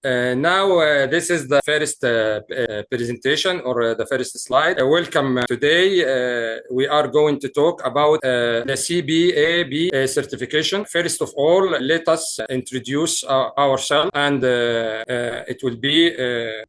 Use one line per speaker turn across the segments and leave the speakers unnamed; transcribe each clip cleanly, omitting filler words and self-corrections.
Now this is the first presentation or the first slide. Welcome. Today we are going to talk about the CBAP certification. First of all, let us introduce ourselves, and it will be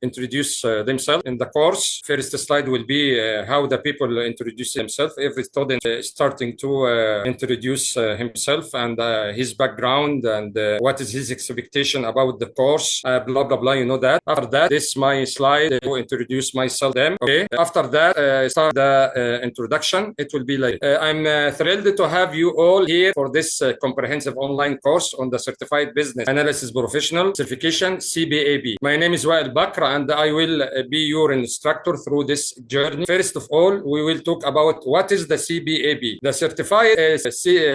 introduce themselves in the course. First slide will be how the people introduce themselves. Every student starting to introduce himself and his background and what is his expectation about the course. Blah blah blah, you know that. After that, this is my slide to introduce myself. Them, okay. After that, start the introduction. It will be like I'm thrilled to have you all here for this comprehensive online course on the Certified Business Analysis Professional Certification CBAP. My name is Wael Bakr, and I will be your instructor through this journey. First of all, we will talk about what is the CBAP. The Certified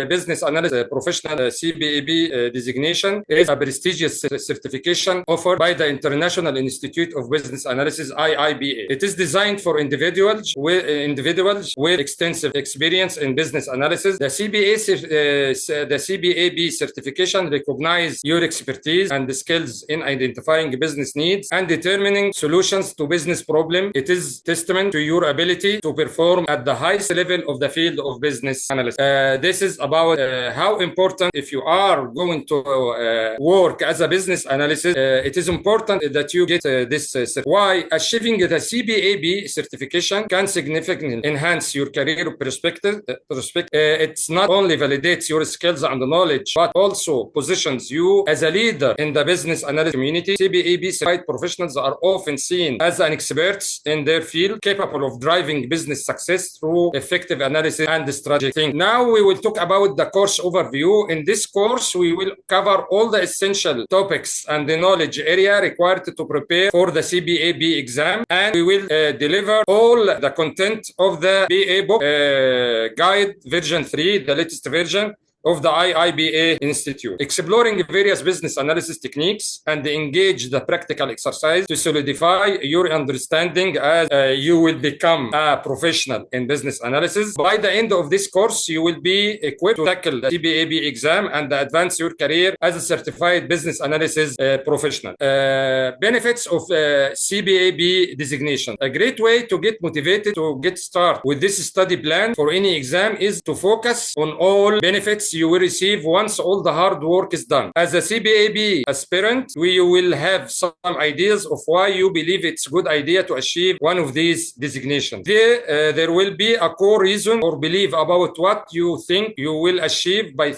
Business Analysis Professional CBAP designation is a prestigious certification offered by the International Institute of Business Analysis (IIBA). It is designed for individuals with extensive experience in business analysis. The CBAP certification recognizes your expertise and skills in identifying business needs and determining solutions to business problems. It is testament to your ability to perform at the highest level of the field of business analysis. This is about how important, if you are going to work as a business analyst, it is important that you get this certificate. Why? Achieving the CBAP certification can significantly enhance your career perspective. It's not only validates your skills and knowledge, but also positions you as a leader in the business analysis community. CBAP certified professionals are often seen as an experts in their field, capable of driving business success through effective analysis and strategic thinking. Now we will talk about the course overview. In this course, we will cover all the essential topics and the knowledge area required to prepare for the CBAP exam, and we will deliver all the content of the BA book guide version 3, the latest version of the IIBA Institute, exploring various business analysis techniques and engage the practical exercise to solidify your understanding as you will become a professional in business analysis. By the end of this course, you will be equipped to tackle the CBAP exam and advance your career as a certified business analysis professional. Benefits of CBAP designation. A great way to get motivated to get started with this study plan for any exam is to focus on all benefits you will receive once all the hard work is done. As a CBAP aspirant, we will have some ideas of why you believe it's a good idea to achieve one of these designations. There will be a core reason or belief about what you think you will achieve by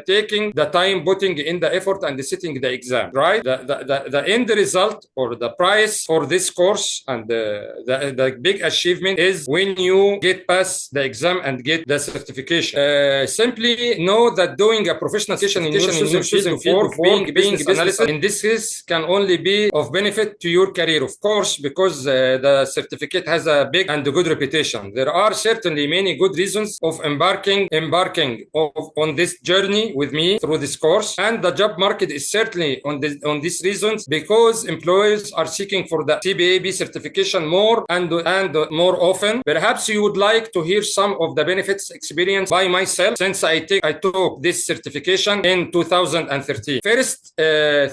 taking the time, putting in the effort, and sitting the exam, right? The end result or the price for this course and the big achievement is when you get past the exam and get the certification. Simply know that doing a professional session in your chosen field of being business analyst in this case can only be of benefit to your career, of course, because the certificate has a big and good reputation. There are certainly many good reasons of embarking on this journey with me through this course, and the job market is certainly on these reasons because employers are seeking for the CBAP certification more and more often. Perhaps you would like to hear some of the benefits experienced by myself since I took this certification in 2013. First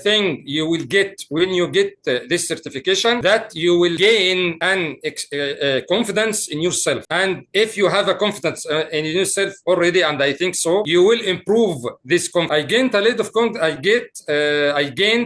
thing you will get when you get this certification, that you will gain an confidence in yourself. And if you have a confidence in yourself already, and I think so, you will improve this confidence. I gained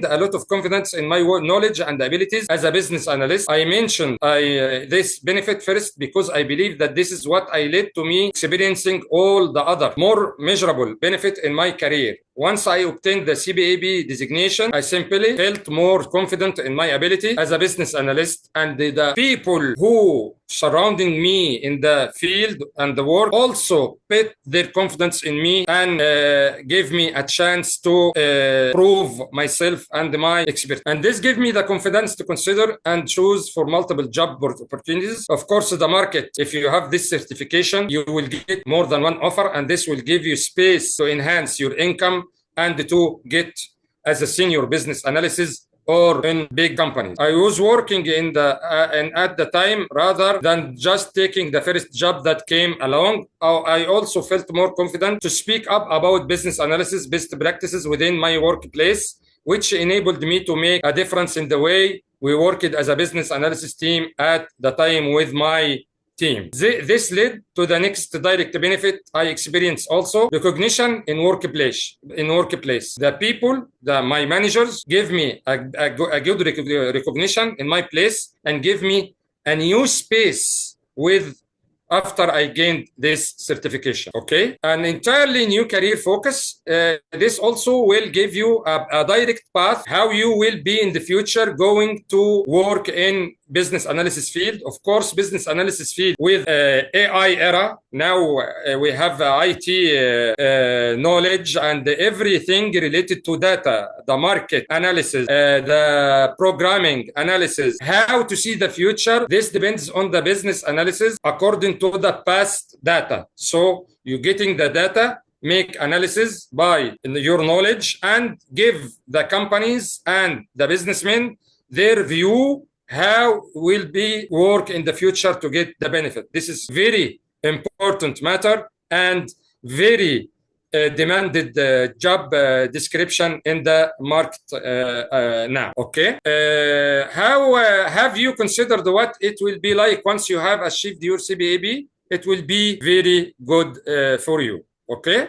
a lot of confidence in my knowledge and abilities as a business analyst. I mentioned this benefit first because I believe that this is what led to me experiencing all the other more measurable benefit in my career. Once I obtained the CBAP designation, I simply felt more confident in my ability as a business analyst, and the people who surrounding me in the field and the work also put their confidence in me and gave me a chance to prove myself and my expertise. And this gave me the confidence to consider and choose for multiple job opportunities. Of course, the market, if you have this certification, you will get more than one offer, and this will give you space to enhance your income and to get as a senior business analyst or in big companies. I was working in at the time, rather than just taking the first job that came along, I also felt more confident to speak up about business analysis best practices within my workplace which enabled me to make a difference in the way we worked as a business analysis team at the time with my team. This led to the next direct benefit I experienced also: recognition in workplace. The people, my managers, give me a good recognition in my place and give me a new space after I gained this certification. Okay, an entirely new career focus. This also will give you a direct path how you will be in the future going to work in business analysis field. Of course, business analysis field with AI era. Now we have IT knowledge and everything related to data, the market analysis, the programming analysis, how to see the future. This depends on the business analysis according to the past data. So you're getting the data, make analysis by your knowledge, and give the companies and the businessmen their view how will be work in the future to get the benefit. This is very important matter and very demanded job description in the market now. Okay, how have you considered what it will be like once you have achieved your CBAP? It will be very good for you. Okay,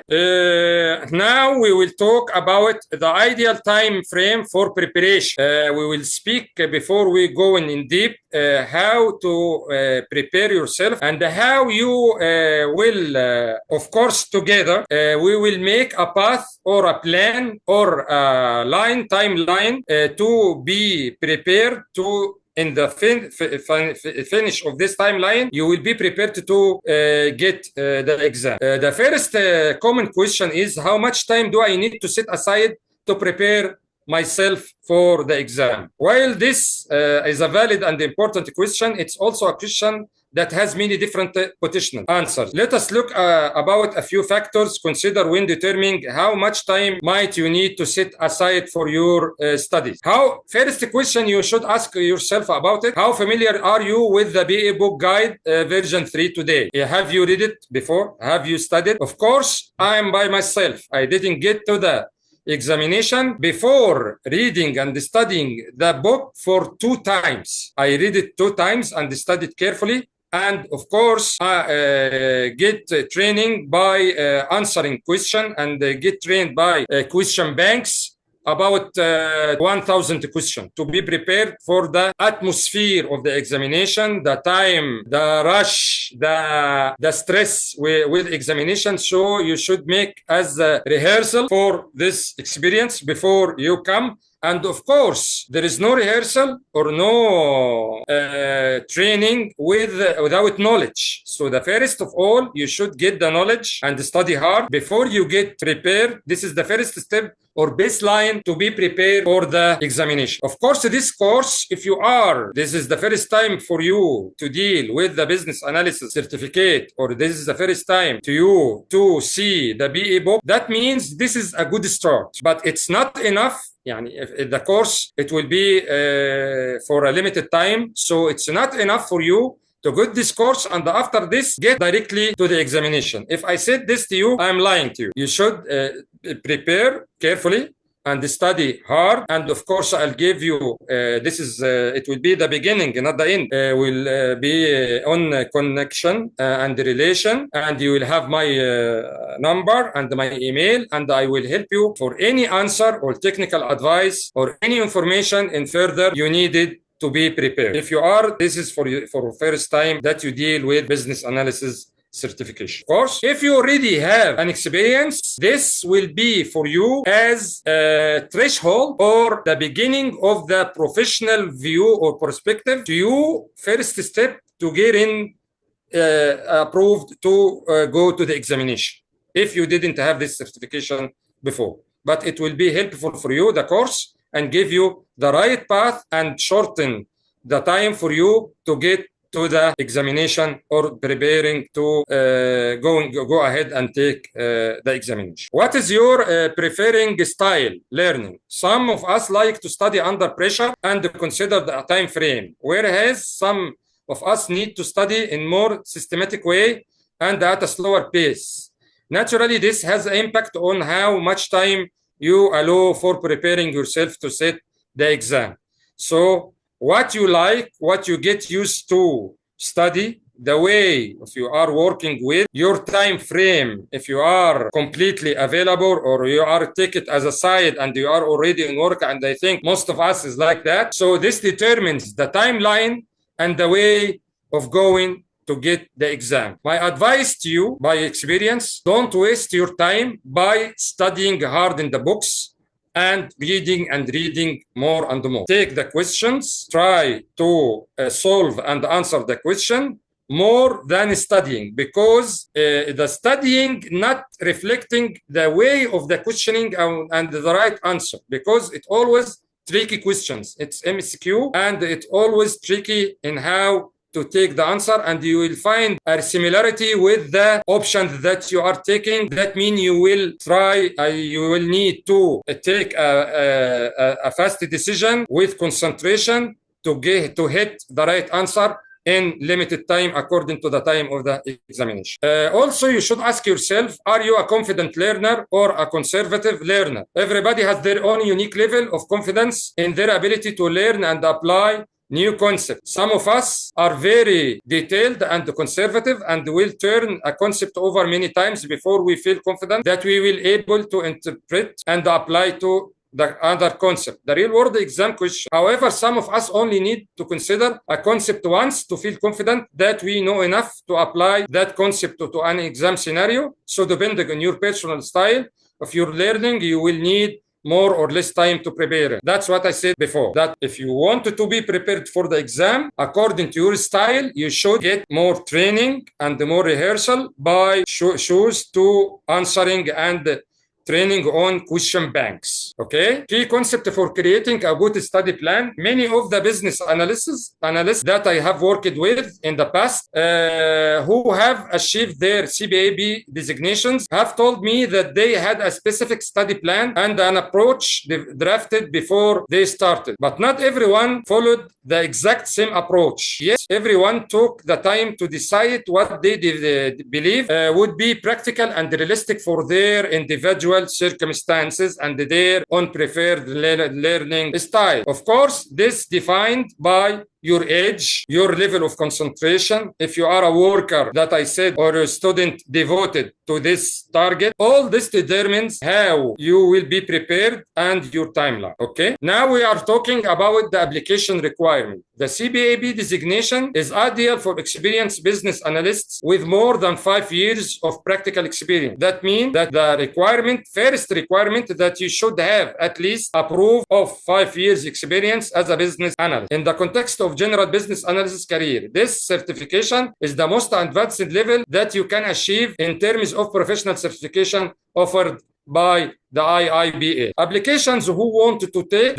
now we will talk about the ideal time frame for preparation. We will speak before we go in deep how to prepare yourself and how you will, of course, together we will make a path or a plan or a timeline to be prepared to. In the finish of this timeline, you will be prepared to get the exam. The first common question is, how much time do I need to set aside to prepare myself for the exam? While this is a valid and important question, it's also a question that has many different potential answers. Let us look about a few factors consider when determining how much time might you need to set aside for your studies. First question you should ask yourself about it: how familiar are you with the BA book guide version 3 today? Have you read it before? Have you studied? Of course, I am by myself. I didn't get to the examination before reading and studying the book for 2 times. I read it 2 times and studied carefully. And of course, get training by answering question and get trained by question banks about 1,000 questions to be prepared for the atmosphere of the examination, the time, the rush, the stress with examination. So you should make as a rehearsal for this experience before you come. And of course, there is no rehearsal or no training without knowledge. So the first of all, you should get the knowledge and study hard before you get prepared. This is the first step or baseline to be prepared for the examination. Of course, this course, if this is the first time for you to deal with the business analysis certificate, or this is the first time to you to see the BA book, that means this is a good start. But it's not enough. The course, it will be for a limited time. So it's not enough for you to get this course and after this get directly to the examination. If I said this to you, I'm lying to you. You should prepare carefully and study hard. And of course, I'll give you, it will be the beginning, not the end. Will be on connection and relation. And you will have my number and my email. And I will help you for any answer or technical advice or any information in further you needed to be prepared. If you are, this is for you for first time that you deal with business analysis certification. Of course, if you already have an experience, this will be for you as a threshold or the beginning of the professional view or perspective to you, first step to get in approved to go to the examination if you didn't have this certification before. But it will be helpful for you, the course, and give you the right path and shorten the time for you to get to the examination or preparing to go ahead and take the examination. What is your preferring style learning? Some of us like to study under pressure and consider the time frame, whereas some of us need to study in more systematic way and at a slower pace. Naturally, this has an impact on how much time you allow for preparing yourself to sit the exam. So what you like, what you get used to study, the way if you are working with your time frame, if you are completely available or you are take it as a side and you are already in work, and I think most of us is like that. So this determines the timeline and the way of going to get the exam. My advice to you by experience, don't waste your time by studying hard in the books and reading more and more. Take the questions, try to solve and answer the question more than studying, because the studying not reflecting the way of the questioning and the right answer, because it always tricky questions. It's MCQ and it's always tricky in how to take the answer, and you will find a similarity with the options that you are taking. That means you will try, you will need to take a fast decision with concentration to hit the right answer in limited time according to the time of the examination. Also, you should ask yourself, are you a confident learner or a conservative learner? Everybody has their own unique level of confidence in their ability to learn and apply new concepts. Some of us are very detailed and conservative and will turn a concept over many times before we feel confident that we will able to interpret and apply to the other concept, the real world exam question. However, some of us only need to consider a concept once to feel confident that we know enough to apply that concept to an exam scenario. So depending on your personal style of your learning, you will need more or less time to prepare. That's what I said before, that if you want to be prepared for the exam according to your style, you should get more training and more rehearsal by choose to answering and training on question banks. Okay, key concept for creating a good study plan. Many of the business analysts that I have worked with in the past who have achieved their CBAP designations have told me that they had a specific study plan and an approach drafted before they started, but not everyone followed the exact same approach. Yes, everyone took the time to decide what they believe would be practical and realistic for their individual circumstances and their own preferred learning style. Of course, this defined by your age, your level of concentration. If you are a worker that I said or a student devoted to this target, all this determines how you will be prepared and your timeline. Okay. Now we are talking about the application requirement. The CBAP designation is ideal for experienced business analysts with more than 5 years of practical experience. That means that the first requirement that you should have at least a proof of 5 years experience as a business analyst. In the context of general business analysis career, this certification is the most advanced level that you can achieve in terms of professional certification offered by the IIBA. Applicants who wanted to take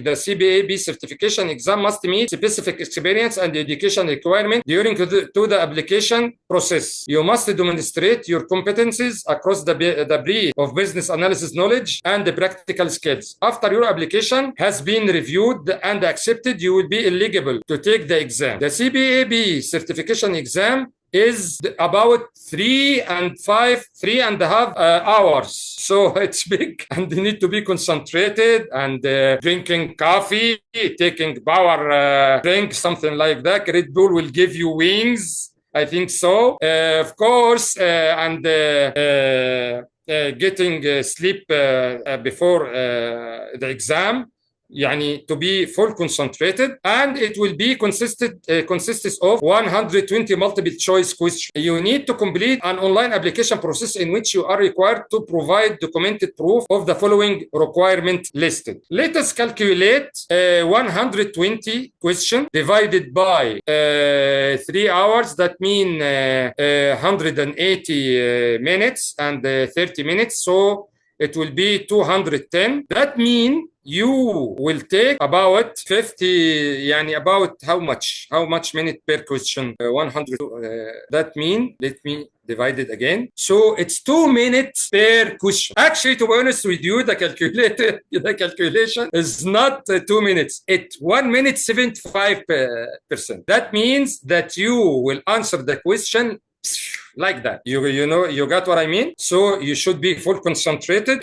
the CBAP certification exam must meet specific experience and education requirement during the application process. You must demonstrate your competencies across the breadth of business analysis knowledge and the practical skills. After your application has been reviewed and accepted, you will be eligible to take the exam. The CBAP certification exam is about 3.5 hours. So it's big and you need to be concentrated and drinking coffee, taking power drink, something like that. Red Bull will give you wings. I think so. Of course, and getting sleep before the exam. To be full concentrated, and it will be consists of 120 multiple choice questions. You need to complete an online application process in which you are required to provide documented proof of the following requirement listed. Let us calculate 120 questions divided by 3 hours. That means 180 minutes and 30 minutes. So it will be 210. That means you will take about 50, about how much minute per question? 100. That means, let me divide it again. So it's 2 minutes per question. Actually, to be honest with you, the calculation is not 2 minutes. It's 1 minute 75%. That means that you will answer the question like that. You know, you got what I mean? So you should be full concentrated